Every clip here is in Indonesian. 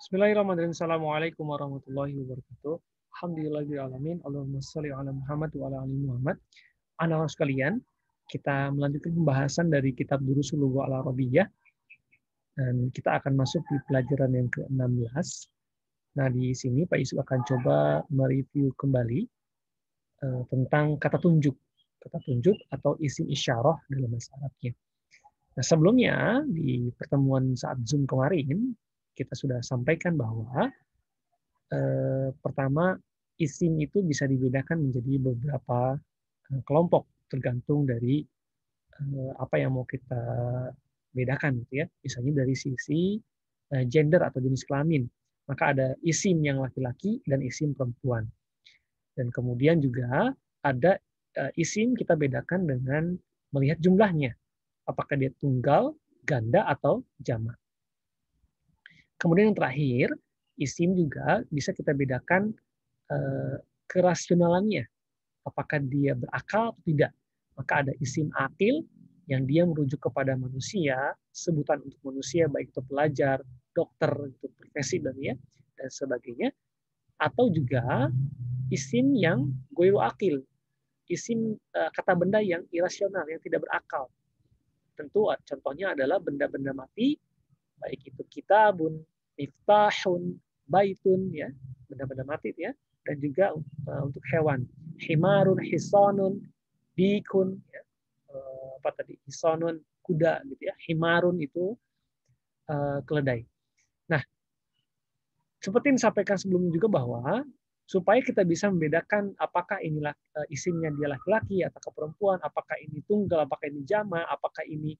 Bismillahirrahmanirrahim. Assalamualaikum warahmatullahi wabarakatuh. Alhamdulillahirrahmanirrahim. Allahumma sholli ala Muhammad wa ala ali Muhammad. Anak-anak sekalian, kita melanjutkan pembahasan dari kitab Durusul Lugha al-Arabiyyah dan kita akan masuk di pelajaran yang ke-16. Nah, di sini Pak Yusuf akan coba mereview kembali tentang kata tunjuk. Kata tunjuk atau isim isyarah dalam bahasa Arabnya. Nah, sebelumnya di pertemuan saat Zoom kemarin kita sudah sampaikan bahwa pertama, isim itu bisa dibedakan menjadi beberapa kelompok tergantung dari apa yang mau kita bedakan, gitu ya. Misalnya dari sisi gender atau jenis kelamin, maka ada isim yang laki-laki dan isim perempuan. Dan kemudian juga ada isim kita bedakan dengan melihat jumlahnya, apakah dia tunggal, ganda atau jamak. Kemudian yang terakhir, isim juga bisa kita bedakan kerasionalannya, apakah dia berakal atau tidak. Maka ada isim akil yang dia merujuk kepada manusia, sebutan untuk manusia baik itu pelajar, dokter, itu profesi dan sebagainya, atau juga isim yang goiru akil, isim kata benda yang irasional, yang tidak berakal. Tentu contohnya adalah benda-benda mati, baik itu kitabun, miftahun, baitun, ya, benda-benda mati, ya, dan juga untuk hewan, himarun, hisonun, bikun, ya, apa tadi, hisonun, kuda, gitu ya, himarun itu keledai. Nah, seperti yang disampaikan sebelumnya juga bahwa supaya kita bisa membedakan apakah inilah isimnya dia laki-laki atau perempuan, apakah ini tunggal, apakah ini jama, apakah ini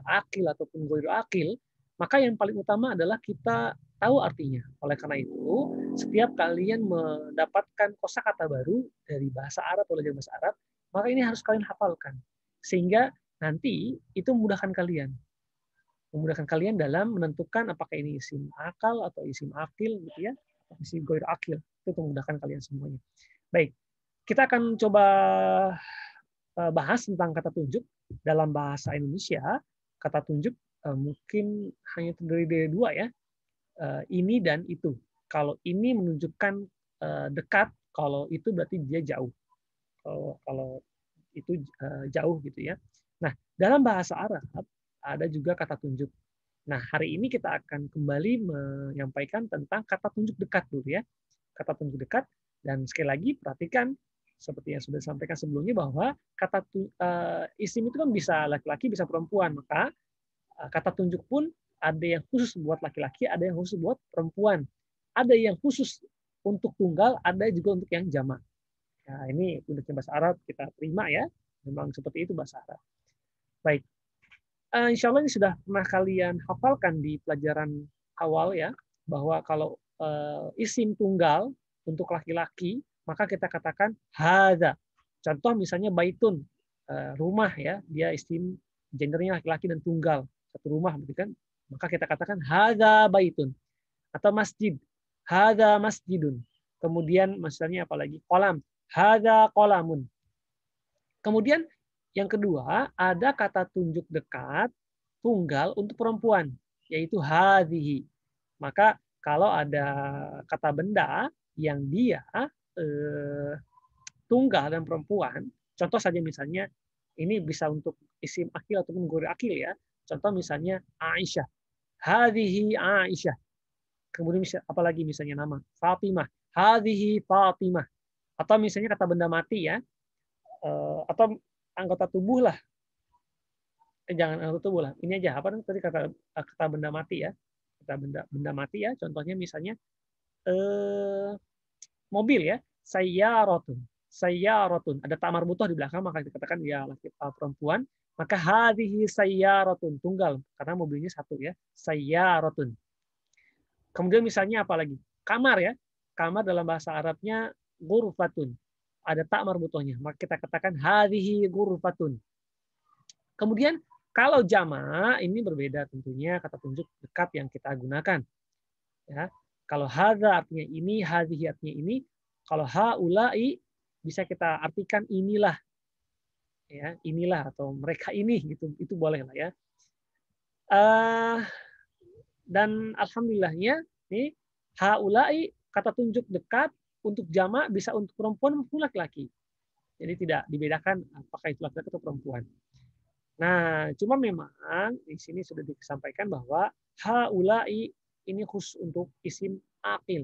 akil ataupun goiru akil, maka yang paling utama adalah kita tahu artinya. Oleh karena itu, setiap kalian mendapatkan kosakata baru dari bahasa Arab atau belajar bahasa Arab, maka ini harus kalian hafalkan. Sehingga nanti itu memudahkan kalian. Memudahkan kalian dalam menentukan apakah ini isim akal atau isim akil, gitu ya, atau isim goiru akil. Itu memudahkan kalian semuanya. Baik, kita akan coba bahas tentang kata tunjuk dalam bahasa Indonesia. Kata tunjuk mungkin hanya terdiri dari dua, ya, ini dan itu. Kalau ini menunjukkan dekat, kalau itu berarti dia jauh. Kalau itu jauh, gitu ya. Nah, dalam bahasa Arab ada juga kata tunjuk. Nah, hari ini kita akan kembali menyampaikan tentang kata tunjuk dekat dulu, ya. Kata tunjuk dekat, dan sekali lagi perhatikan seperti yang sudah disampaikan sebelumnya bahwa kata isim itu kan bisa laki-laki, bisa perempuan. Maka kata tunjuk pun ada yang khusus buat laki-laki, ada yang khusus buat perempuan. Ada yang khusus untuk tunggal, ada juga untuk yang jamak. Nah, ini untuk bahasa Arab kita terima, ya. Memang seperti itu bahasa Arab. Baik. Insya Allah ini sudah pernah kalian hafalkan di pelajaran awal, ya, bahwa kalau isim tunggal untuk laki-laki, maka kita katakan hadza. Contoh misalnya baitun, rumah, ya, dia isim gendernya laki-laki dan tunggal, satu rumah, gitu kan. Maka kita katakan hadza baitun. Atau masjid, hadza masjidun. Kemudian misalnya apalagi kolam, hadza kolamun. Kemudian yang kedua, ada kata tunjuk dekat tunggal untuk perempuan, yaitu hadhihi. Maka kalau ada kata benda yang dia tunggal dan perempuan, contoh saja misalnya ini bisa untuk isim akil ataupun guru akil, ya. Contoh misalnya Aisyah, hadhihi Aisyah. Kemudian apalagi misalnya nama Fatimah, hadhihi Fatimah. Atau misalnya kata benda mati, ya, atau anggota tubuh lah. Jangan anggota tubuh lah. Ini aja apa tadi kata benda mati, ya. Kata benda mati, ya. Contohnya misalnya mobil, ya. Sayyaratun. Ada tak marbutoh di belakang, maka dikatakan ya laki perempuan. Maka hadhihi sayyaratun, tunggal karena mobilnya satu, ya. Sayyaratun. Kemudian misalnya apa lagi? Kamar, ya. Kamar dalam bahasa Arabnya ghurfatun. Ada tak marbutohnya. Maka kita katakan hadhihi ghurfatun. Kemudian kalau jama ini berbeda tentunya kata tunjuk dekat yang kita gunakan. Ya. Kalau hadza artinya ini, hadhihi artinya ini. Kalau haulai bisa kita artikan inilah, ya, inilah atau mereka ini, gitu. Itu boleh lah, ya. Dan alhamdulillahnya nih haulai kata tunjuk dekat untuk jamak bisa untuk perempuan maupun laki-laki. Jadi tidak dibedakan apakah itu laki-laki atau perempuan. Nah, cuma memang di sini sudah disampaikan bahwa haulai ini khusus untuk isim aqil.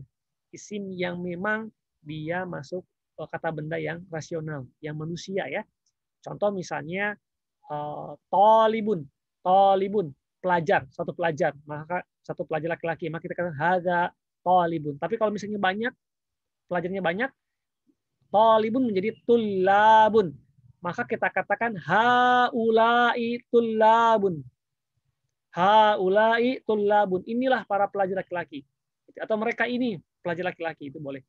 Isim yang memang dia masuk kata benda yang rasional, yang manusia ya. Contoh misalnya tolibun, tolibun, pelajar, satu pelajar, maka satu pelajar laki-laki, maka kita katakan hadza tolibun. Tapi kalau misalnya banyak, pelajarnya banyak, tolibun menjadi tulabun. Maka kita katakan haulai tulabun. Haulai tulabun. Inilah para pelajar laki-laki. Atau mereka ini pelajar laki-laki, itu boleh.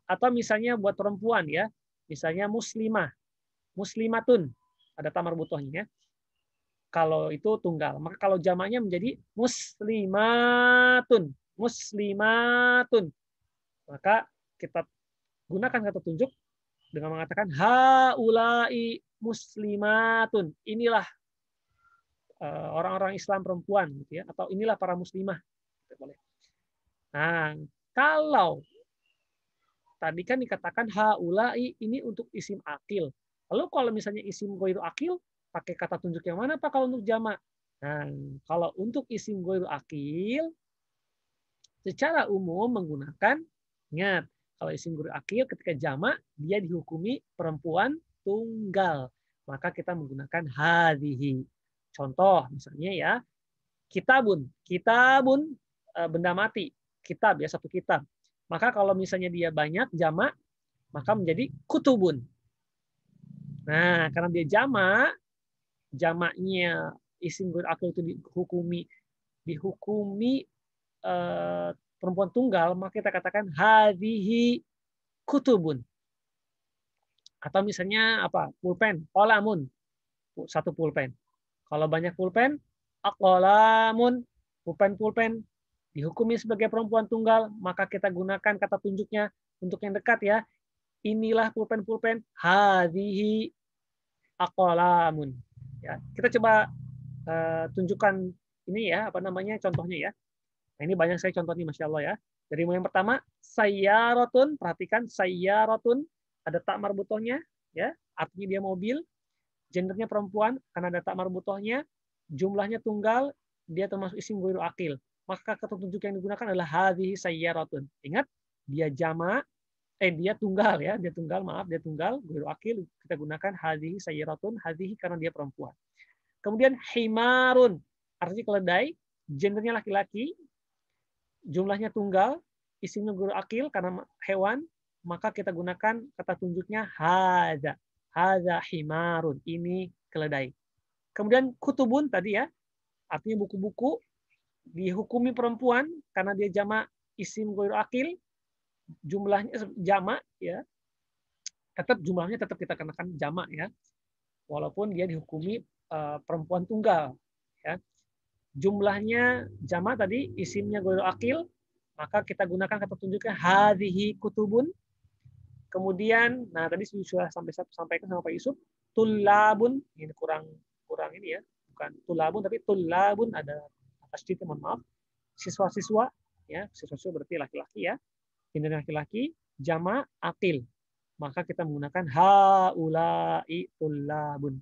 Atau misalnya buat perempuan ya, misalnya muslimah, muslimatun, ada tamar butohnya. Kalau itu tunggal, maka kalau jamaknya menjadi muslimatun, muslimatun. Maka kita gunakan kata tunjuk dengan mengatakan haulai muslimatun. Inilah orang-orang Islam perempuan gitu ya, atau inilah para muslimah. Nah, kalau tadi kan dikatakan haulai ini untuk isim akil. Lalu kalau misalnya isim ghairu akil, pakai kata tunjuk yang mana Pak kalau untuk jamak? Nah, kalau untuk isim ghairu akil, secara umum menggunakan, ingat, kalau isim ghairu akil ketika jamak, dia dihukumi perempuan tunggal. Maka kita menggunakan hadhihi. Contoh misalnya ya, kitabun. Kitabun benda mati. Kitab ya, satu kitab. Maka kalau misalnya dia banyak jamak, maka menjadi kutubun. Nah, karena dia jamak, jamaknya isim ghairu akil itu dihukumi perempuan tunggal, maka kita katakan hadhihi kutubun. Atau misalnya apa? Pulpen, qalamun. Satu pulpen. Kalau banyak pulpen, aqlamun, pulpen-pulpen dihukumi sebagai perempuan tunggal, maka kita gunakan kata tunjuknya untuk yang dekat ya. Inilah pulpen-pulpen, hadhihi aqlamun. Ya, kita coba tunjukkan ini ya, apa namanya contohnya ya. Nah, ini banyak saya contoh nih, Masya Allah ya. Dari yang pertama, sayyaratun, perhatikan sayyaratun, ada tak marbutohnya, ya, artinya dia mobil, gendernya perempuan, karena ada tak marbutohnya, jumlahnya tunggal, dia termasuk isim ghairu akil. Maka kata tunjuk yang digunakan adalah hadhihi sayyaratun. Ingat, dia jama, dia tunggal ya, dia tunggal, maaf, dia tunggal, ghairu akil, kita gunakan hadhihi sayyaratun, hadhihi karena dia perempuan. Kemudian himarun, artinya keledai, gendernya laki-laki, jumlahnya tunggal, isimnya ghairu akil karena hewan, maka kita gunakan kata tunjuknya hadza. Hadza himarun. Ini keledai. Kemudian kutubun tadi ya, artinya buku-buku, dihukumi perempuan karena dia jamak isim ghairu akil, jumlahnya jamak ya. Jumlahnya tetap kita kenakan jamak ya. Walaupun dia dihukumi perempuan tunggal ya. Jumlahnya jamak tadi, isimnya ghairu akil, maka kita gunakan kata tunjuknya hadhihi kutubun. Kemudian, nah tadi sudah sampaikan sama Pak Yusuf, tulabun, ini kurang ini ya, bukan tulabun tapi tulabun, ada tasydid, mohon maaf. Siswa-siswa ya, siswa-siswa berarti laki-laki ya. Ini laki-laki, jamak akil. Maka kita menggunakan haulai tulabun.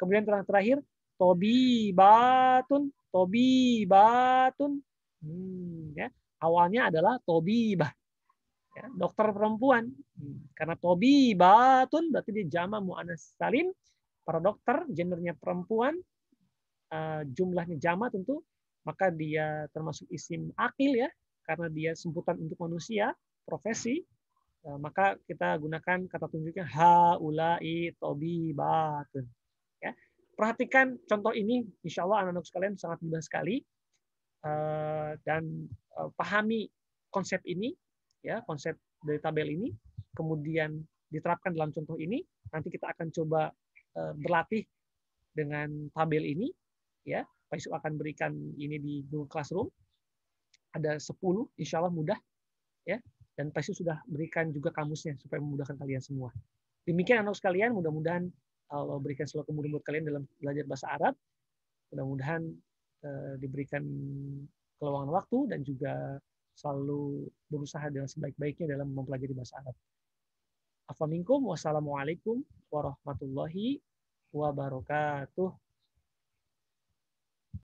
Kemudian terakhir tobibatun, tobibatun. Ya. Awalnya adalah tobibah. Ya, dokter perempuan. Karena tobibatun berarti dia jamak muannas salim. Para dokter gendernya perempuan, jumlahnya jamak tentu, maka dia termasuk isim akil ya, karena dia sebutan untuk manusia, profesi. Maka kita gunakan kata tunjuknya haulai tobibatun. Ya. Perhatikan contoh ini, insya Allah anak-anak sekalian sangat mudah sekali, dan pahami konsep ini, ya, konsep dari tabel ini, kemudian diterapkan dalam contoh ini. Nanti kita akan coba berlatih dengan tabel ini, ya. Pak Yusuf akan berikan ini di Google Classroom. Ada 10, insya Allah mudah, ya. Dan Pak Yusuf sudah berikan juga kamusnya supaya memudahkan kalian semua. Demikian anak sekalian, mudah-mudahan Allah berikan selalu kemudahan buat kalian dalam belajar bahasa Arab. Mudah-mudahan diberikan keluangan waktu dan juga selalu berusaha dengan sebaik-baiknya dalam mempelajari bahasa Arab. Assalamualaikum warahmatullahi wabarakatuh.